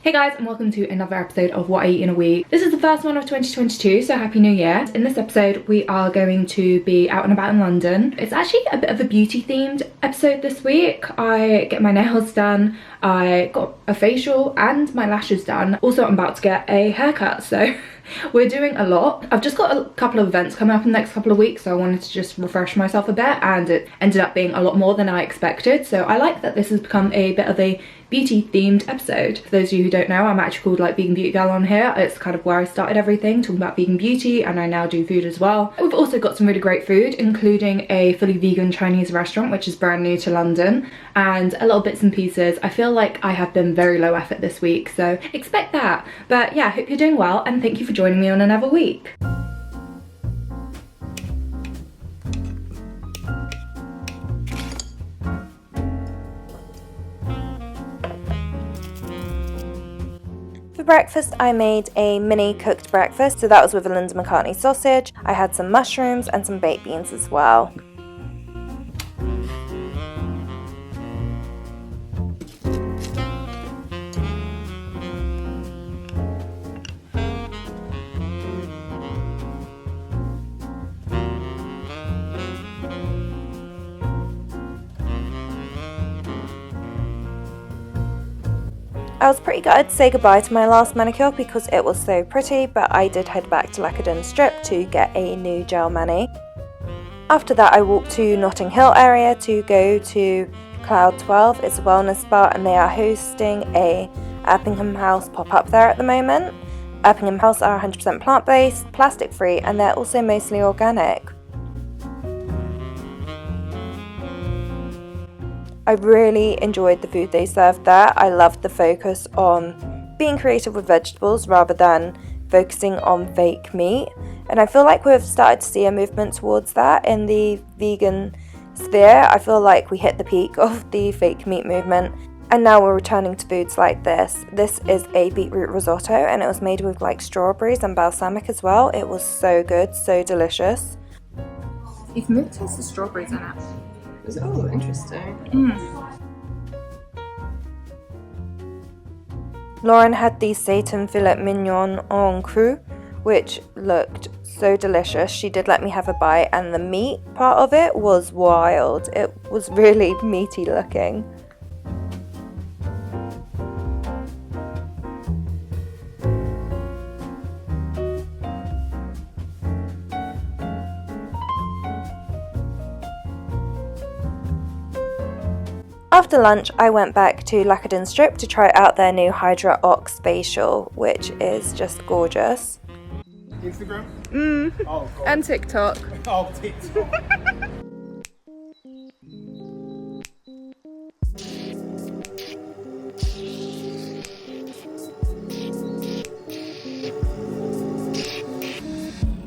Hey guys, and welcome to another episode of What I Eat in a Week. This is the first one of 2022, so Happy New Year. In this episode, we are going to be out and about in London. It's actually a bit of a beauty themed episode this week. I get my nails done, I got a facial and my lashes done. Also, I'm about to get a haircut, so we're doing a lot. I've just got a couple of events coming up in the next couple of weeks, so I wanted to just refresh myself a bit, and it ended up being a lot more than I expected. So I like that this has become a bit of a beauty themed episode. For those of you who don't know, I'm actually called like Vegan Beauty Gal on here. It's kind of where I started everything, talking about vegan beauty, and I now do food as well. We've also got some really great food, including a fully vegan Chinese restaurant, which is brand new to London, and a little bits and pieces. I feel like I have been very low effort this week, so expect that. But yeah, hope you're doing well, and thank you for joining me on another week. For breakfast, I made a mini cooked breakfast, so that was with a Linda McCartney sausage. I had some mushrooms and some baked beans as well. I was pretty gutted to say goodbye to my last manicure because it was so pretty, but I did head back to Lacquered Stripped to get a new gel mani. After that, I walked to Notting Hill area to go to Cloud 12. It's a wellness spa and they are hosting a Erpingham House pop-up there at the moment. Erpingham House are 100% plant-based, plastic-free, and they're also mostly organic. I really enjoyed the food they served there. I loved the focus on being creative with vegetables rather than focusing on fake meat. And I feel like we've started to see a movement towards that in the vegan sphere. I feel like we hit the peak of the fake meat movement, and now we're returning to foods like this. This is a beetroot risotto, and it was made with like strawberries and balsamic as well. It was so good, so delicious. You can really taste the strawberries in it. Oh, interesting. Lauren had the Seitan filet mignon en cru, which looked so delicious. She did let me have a bite, and the meat part of it was wild. It was really meaty looking. After lunch, I went back to Lacquered Stripped to try out their new Hydra Ox facial, which is just gorgeous. Instagram? Oh, cool. And TikTok. Oh, TikTok.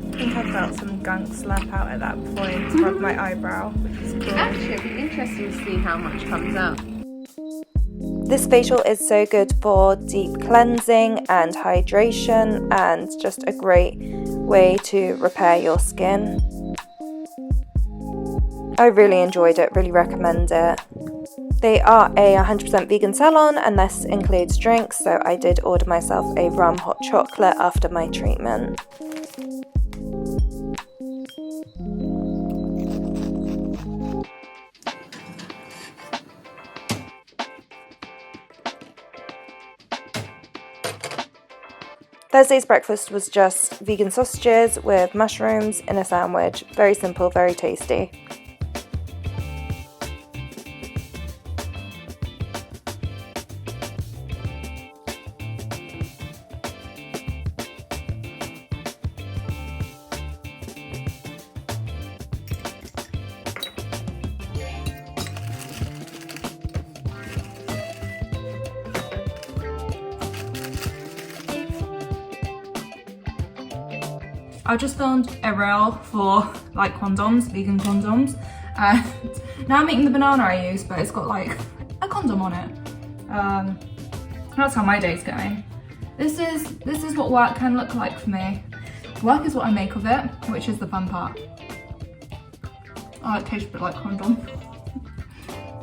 I think I felt some gunk slap out at that point to rub my eyebrow, which is cool. Actually, it'd be interesting to see how much comes out. This facial is so good for deep cleansing and hydration, and just a great way to repair your skin. I really enjoyed it, really recommend it. They are a 100% vegan salon, and this includes drinks, so I did order myself a rum hot chocolate after my treatment. Thursday's breakfast was just vegan sausages with mushrooms in a sandwich. Very simple, very tasty. I just filmed a reel for like condoms, vegan condoms, and now I'm eating the banana I use, but it's got like a condom on it. That's how my day's going. This is what work can look like for me. Work is what I make of it, which is the fun part. Oh, it tastes a bit like condom.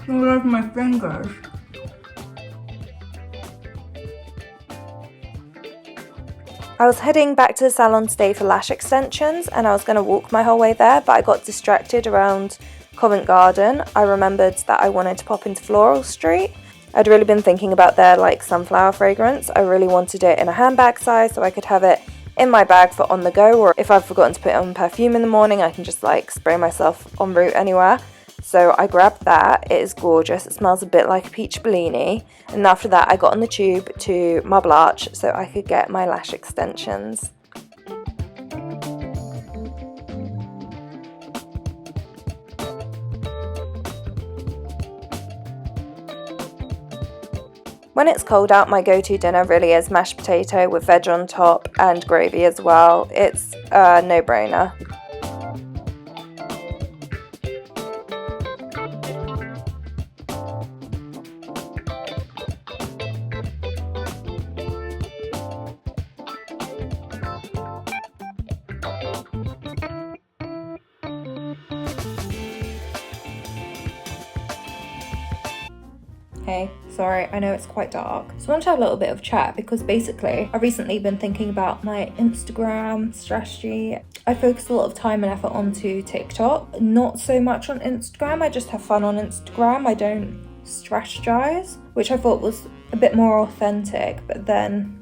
All over my fingers. I was heading back to the salon today for lash extensions and I was going to walk my whole way there, but I got distracted around Covent Garden. I remembered that I wanted to pop into Floral Street. I'd really been thinking about their like sunflower fragrance. I really wanted it in a handbag size so I could have it in my bag for on the go, or if I've forgotten to put on perfume in the morning, I can just like spray myself en route anywhere. So I grabbed that. It is gorgeous. It smells a bit like a peach Bellini. And after that, I got on the tube to Marble Arch so I could get my lash extensions. When it's cold out, my go-to dinner really is mashed potato with veg on top and gravy as well. It's a no-brainer. Hey, sorry, I know it's quite dark. So I want to have a little bit of chat because basically I've recently been thinking about my Instagram strategy. I focus a lot of time and effort onto TikTok, not so much on Instagram. I just have fun on Instagram. I don't strategize, which I thought was a bit more authentic, but then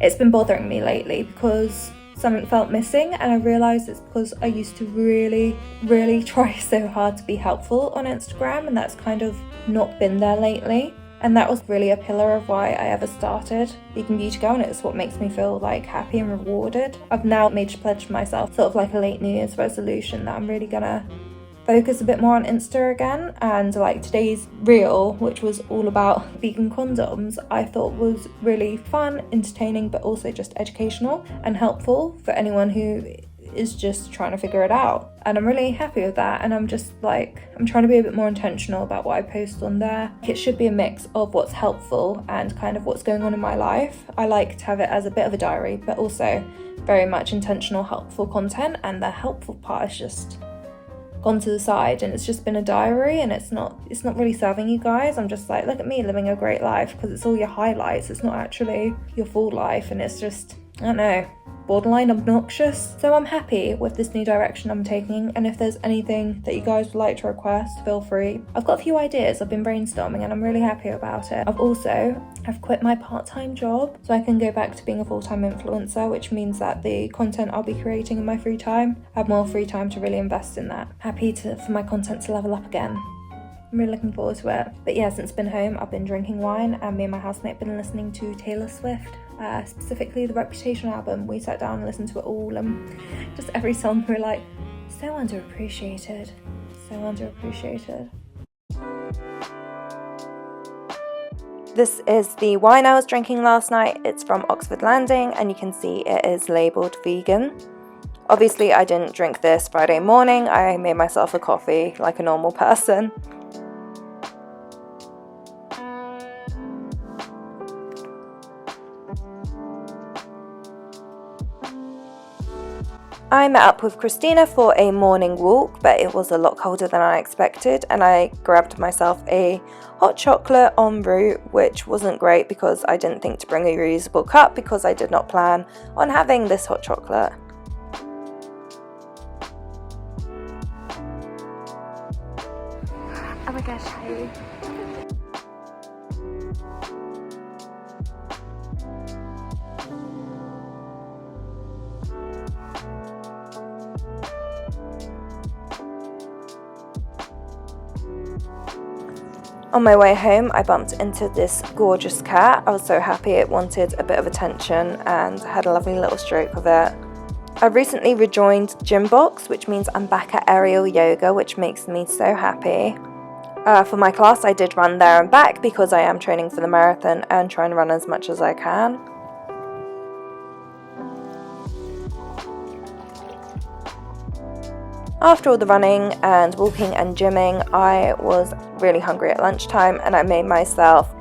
it's been bothering me lately because something felt missing, and I realised it's because I used to really try so hard to be helpful on Instagram, and that's kind of not been there lately. And that was really a pillar of why I ever started Vegan Beauty Girl, and it's what makes me feel like happy and rewarded. I've now made a pledge to myself, sort of like a late New Year's resolution, that I'm really gonna focus a bit more on Insta again. And like today's reel, which was all about vegan condoms, I thought was really fun, entertaining, but also just educational and helpful for anyone who is just trying to figure it out. And I'm really happy with that, and I'm just like, I'm trying to be a bit more intentional about what I post on there. It should be a mix of what's helpful and kind of what's going on in my life. I like to have it as a bit of a diary, but also very much intentional, helpful content, and the helpful part is just gone to the side, and it's just been a diary, and it's not really serving you guys. I'm just like, look at me living a great life, because it's all your highlights, it's not actually your full life, and it's just, I don't know, borderline obnoxious. So I'm happy with this new direction I'm taking, and if there's anything that you guys would like to request, feel free. I've got a few ideas I've been brainstorming, and I'm really happy about it. I've quit my part-time job so I can go back to being a full-time influencer, which means that the content I'll be creating in my free time, I have more free time to really invest in that. Happy for my content to level up again. I'm really looking forward to it. But yeah, since I've been home, I've been drinking wine, and me and my housemate have been listening to Taylor Swift, specifically the Reputation album. We sat down and listened to it all, and just every song we're like, so underappreciated, so underappreciated. This is the wine I was drinking last night. It's from Oxford Landing, and you can see it is labelled vegan. Obviously, I didn't drink this Friday morning. I made myself a coffee like a normal person. I met up with Christina for a morning walk, but it was a lot colder than I expected, and I grabbed myself a hot chocolate en route, which wasn't great because I didn't think to bring a reusable cup because I did not plan on having this hot chocolate. Oh my gosh, hi. On my way home, I bumped into this gorgeous cat. I was so happy it wanted a bit of attention and had a lovely little stroke of it. I recently rejoined Gymbox, which means I'm back at aerial yoga, which makes me so happy. For my class, I did run there and back because I am training for the marathon and trying to run as much as I can. After all the running and walking and gymming, I was really hungry at lunchtime, and I made myself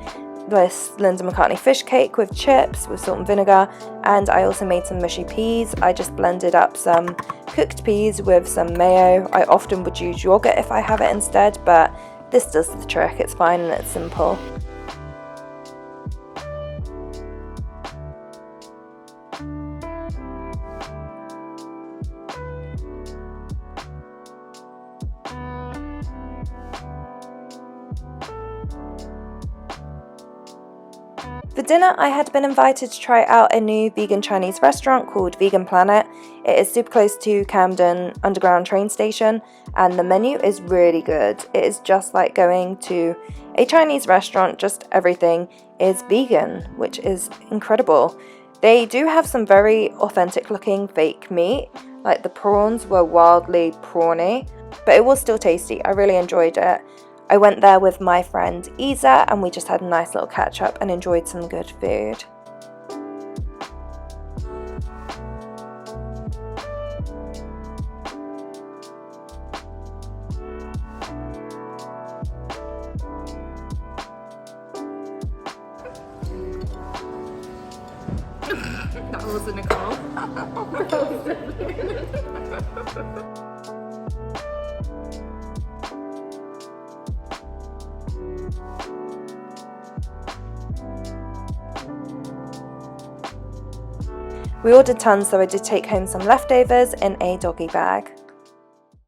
this Linda McCartney fish cake with chips with salt and vinegar, and I also made some mushy peas. I just blended up some cooked peas with some mayo. I often would use yogurt if I have it instead, but this does the trick. It's fine and it's simple. For dinner, I had been invited to try out a new vegan Chinese restaurant called Vegan Planet. It is super close to Camden Underground train station, and the menu is really good. It is just like going to a Chinese restaurant, just everything is vegan, which is incredible. They do have some very authentic looking fake meat, like the prawns were wildly prawny, but it was still tasty. I really enjoyed it. I went there with my friend Isa and we just had a nice little catch up and enjoyed some good food. That wasn't Nicole. We ordered tons, so I did take home some leftovers in a doggy bag.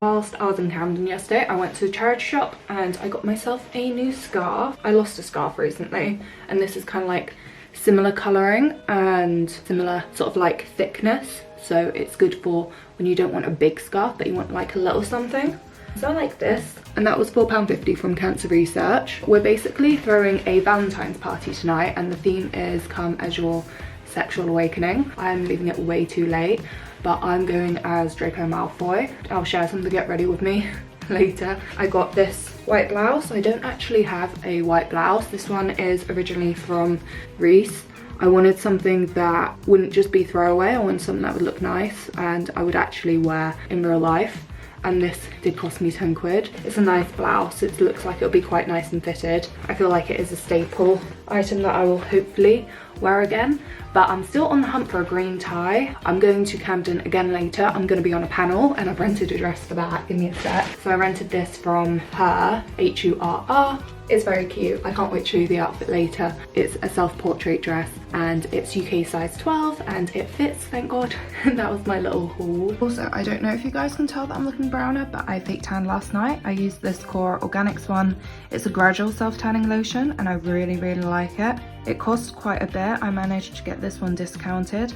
Whilst I was in Camden yesterday, I went to a charity shop and I got myself a new scarf. I lost a scarf recently, and this is kind of like similar colouring and similar sort of like thickness, so it's good for when you don't want a big scarf but you want like a little something. So I like this, and that was £4.50 from Cancer Research. We're basically throwing a Valentine's party tonight, and the theme is Come As Your Sexual Awakening. I'm leaving it way too late, but I'm going as Draco Malfoy. I'll share some to get ready with me later. I got this white blouse. I don't actually have a white blouse. This one is originally from Reese. I wanted something that wouldn't just be throwaway. I wanted something that would look nice and I would actually wear in real life. And this did cost me 10 quid. It's a nice blouse. It looks like it'll be quite nice and fitted. I feel like it is a staple item that I will hopefully wear again. But I'm still on the hunt for a green tie. I'm going to Camden again later. I'm going to be on a panel and I've rented a dress for that. Give me a sec. So I rented this from her, H-U-R-R. It's very cute. I can't wait to show you the outfit later. It's a self-portrait dress and it's UK size 12 and it fits, thank God. That was my little haul. Also, I don't know if you guys can tell that I'm looking browner, but I fake tanned last night. I used this Core Organics one. It's a gradual self-tanning lotion and I really, really like it. It costs quite a bit. I managed to get this one discounted.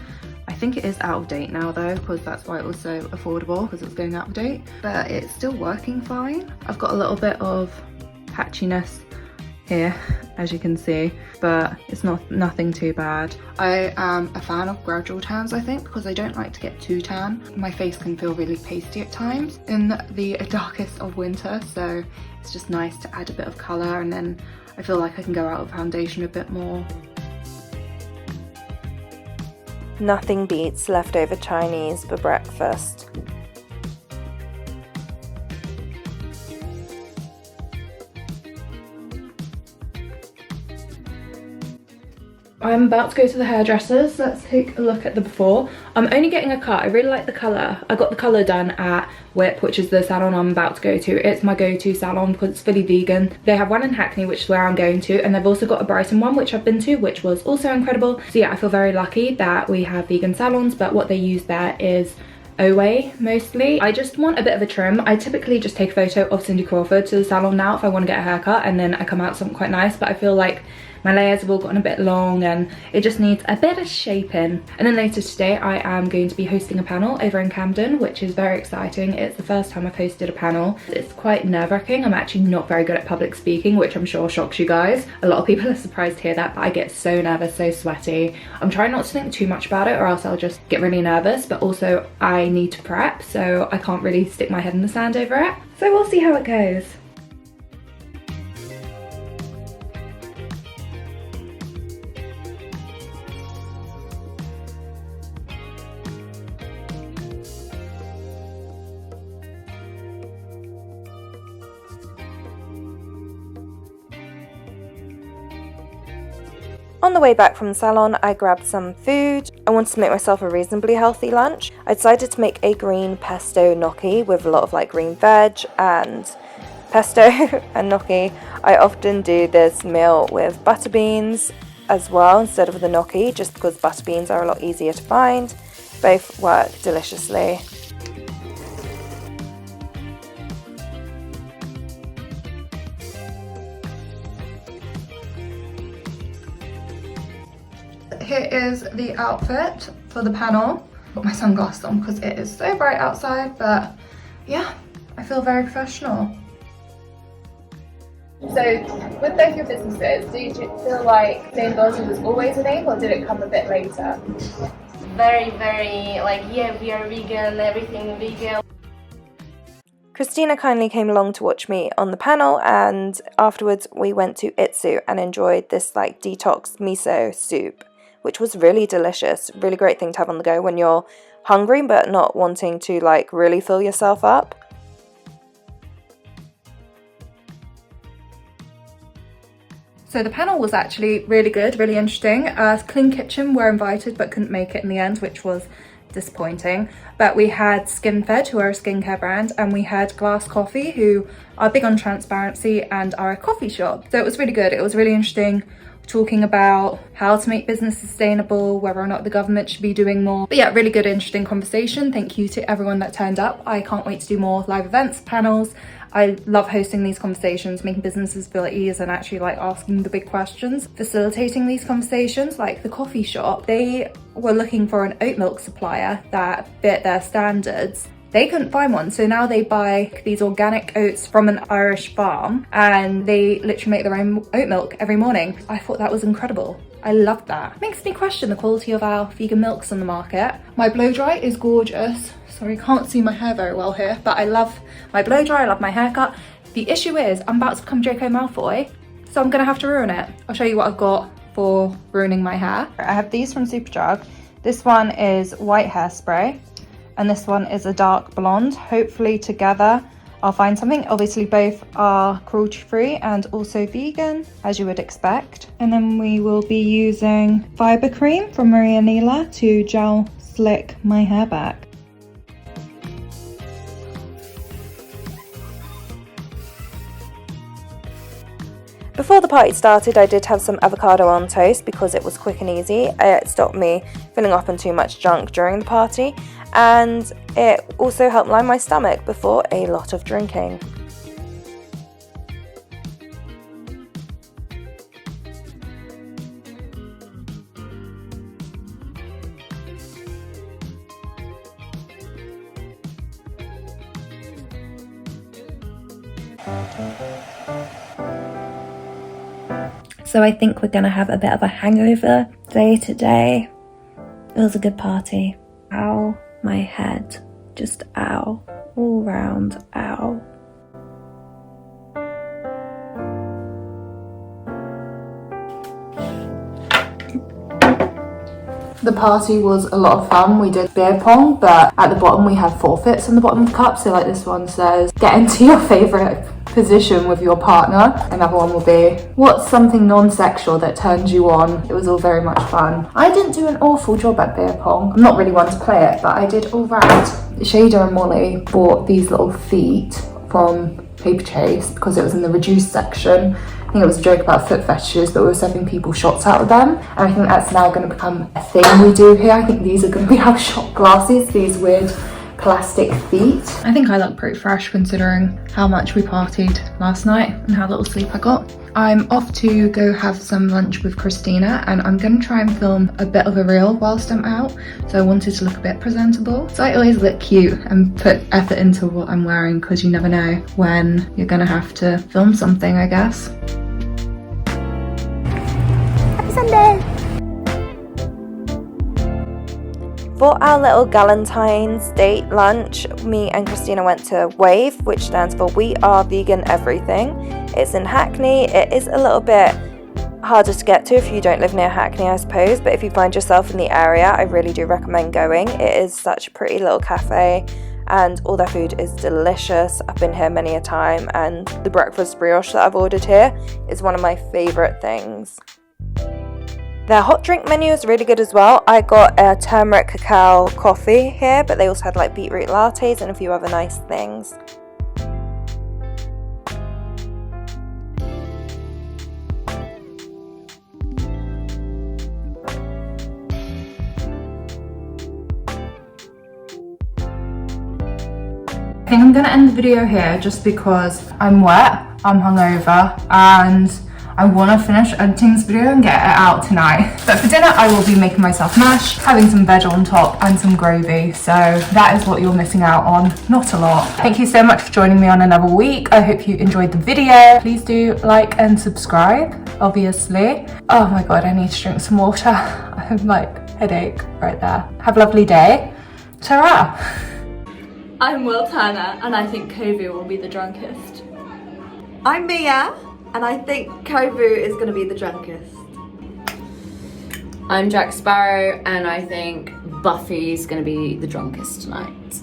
I think it is out of date now though, because that's why it was so affordable, because it was going out of date. But it's still working fine. I've got a little bit of patchiness here, as you can see, but it's nothing too bad. I am a fan of gradual tans, I think, because I don't like to get too tan. My face can feel really pasty at times in the darkest of winter, so it's just nice to add a bit of colour, and then I feel like I can go out of foundation a bit more. Nothing beats leftover Chinese for breakfast. I'm about to go to the hairdressers. Let's take a look at the before. I'm only getting a cut. I really like the colour. I got the colour done at Whip, which is the salon I'm about to go to. It's my go-to salon because it's fully vegan. They have one in Hackney, which is where I'm going to, and they've also got a Brighton one, which I've been to, which was also incredible. So yeah, I feel very lucky that we have vegan salons, but what they use there is Oway mostly. I just want a bit of a trim. I typically just take a photo of Cindy Crawford to the salon now if I want to get a haircut, and then I come out something quite nice, but I feel like my layers have all gotten a bit long and it just needs a bit of shaping. And then later today I am going to be hosting a panel over in Camden, which is very exciting. It's the first time I've hosted a panel. It's quite nerve-wracking. I'm actually not very good at public speaking, which I'm sure shocks you guys. A lot of people are surprised to hear that, but I get so nervous, so sweaty. I'm trying not to think too much about it or else I'll just get really nervous, but also I need to prep, so I can't really stick my head in the sand over it. So we'll see how it goes. On the way back from the salon, I grabbed some food. I wanted to make myself a reasonably healthy lunch. I decided to make a green pesto gnocchi with a lot of like green veg and pesto and gnocchi. I often do this meal with butter beans as well instead of the gnocchi, just because butter beans are a lot easier to find. Both work deliciously. Here is the outfit for the panel. Got my sunglasses on because it is so bright outside, but yeah, I feel very professional. So, with both your businesses, did you feel like sustainability was always an aim, or did it come a bit later? Very, like, yeah, we are vegan, everything vegan. Christina kindly came along to watch me on the panel, and afterwards we went to Itsu and enjoyed this like detox miso soup, which was really delicious. Really great thing to have on the go when you're hungry but not wanting to like really fill yourself up. So the panel was actually really good, really interesting. Clean Kitchen were invited but couldn't make it in the end, which was disappointing. But we had Skin Fed, who are a skincare brand, and we had Glass Coffee, who are big on transparency and are a coffee shop. So it was really good. It was really interesting, talking about how to make business sustainable, whether or not the government should be doing more. But yeah, really good, interesting conversation. Thank you to everyone that turned up. I can't wait to do more live events, panels. I love hosting these conversations, making businesses feel at ease and actually like asking the big questions. Facilitating these conversations, like the coffee shop, they were looking for an oat milk supplier that fit their standards. They couldn't find one, so now they buy these organic oats from an Irish farm and they literally make their own oat milk every morning. I thought that was incredible. I loved that. Makes me question the quality of our vegan milks on the market. My blow dry is gorgeous. Sorry, you can't see my hair very well here, but I love my blow dry, I love my haircut. The issue is I'm about to become Draco Malfoy, so I'm gonna have to ruin it. I'll show you what I've got for ruining my hair. I have these from Superdrug. This one is white hairspray, and this one is a dark blonde. Hopefully together I'll find something. Obviously both are cruelty free and also vegan, as you would expect. And then we will be using fiber cream from Maria Neela to gel slick my hair back. Before the party started, I did have some avocado on toast because it was quick and easy. It stopped me filling up on too much junk during the party, and it also helped line my stomach before a lot of drinking. So I think we're gonna have a bit of a hangover day today. It was a good party. Ow, my head. Just ow. All round, ow. The party was a lot of fun. We did beer pong, but at the bottom we have forfeits on the bottom of the cup. So like this one says, get into your favourite position with your partner. Another one will be, what's something non-sexual that turns you on? It was all very much fun. I didn't do an awful job at beer pong. I'm not really one to play it, but I did all right. Shader and Molly bought these little feet from Paper Chase because it was in the reduced section. I think it was a joke about foot fetishes, but we were serving people shots out of them. And I think that's now going to become a thing we do here. I think these are going to be our shot glasses, these weird plastic feet. I think I look pretty fresh considering how much we partied last night and how little sleep I got. I'm off to go have some lunch with Christina, and I'm going to try and film a bit of a reel whilst I'm out, so I wanted to look a bit presentable. So I always look cute and put effort into what I'm wearing because you never know when you're going to have to film something, I guess. Happy Sunday! For our little Galentine's date lunch, me and Christina went to WAVE, which stands for We Are Vegan Everything. It's in Hackney. It is a little bit harder to get to if you don't live near Hackney, I suppose, but if you find yourself in the area, I really do recommend going. It is such a pretty little cafe and all their food is delicious. I've been here many a time, and the breakfast brioche that I've ordered here is one of my favourite things. Their hot drink menu is really good as well. I got a turmeric cacao coffee here, but they also had like beetroot lattes and a few other nice things. I think I'm gonna end the video here just because I'm wet, I'm hungover, and I want to finish editing this video and get it out tonight. But for dinner, I will be making myself mash, having some veg on top and some gravy. So that is what you're missing out on. Not a lot. Thank you so much for joining me on another week. I hope you enjoyed the video. Please do like and subscribe, obviously. Oh my God, I need to drink some water. I'm like, headache right there. Have a lovely day. Ta-ra. I'm Will Turner and I think Kovu will be the drunkest. I'm Mia, and I think Kovu is going to be the drunkest. I'm Jack Sparrow and I think Buffy's going to be the drunkest tonight.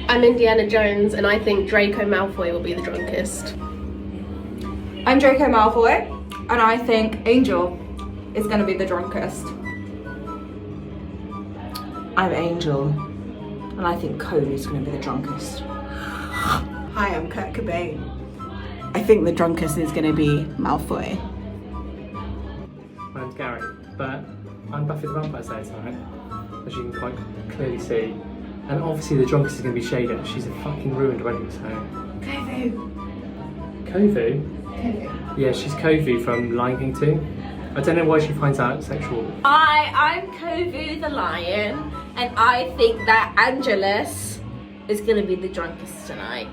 I'm Indiana Jones and I think Draco Malfoy will be the drunkest. I'm Draco Malfoy, and I think Angel is going to be the drunkest. I'm Angel, and I think Cody's going to be the drunkest. Hi, I'm Kurt Cobain. I think the drunkest is going to be Malfoy. My name's Gary, but I'm Buffy the Vampire Slayer tonight, as you can quite clearly see. And obviously the drunkest is going to be Shader. She's a fucking ruined already, so... Kovu? Kovu? Yeah, she's Kovu from Lion King 2. I don't know why she finds out sexual. I'm Kovu the lion and I think that Angelus is going to be the drunkest tonight.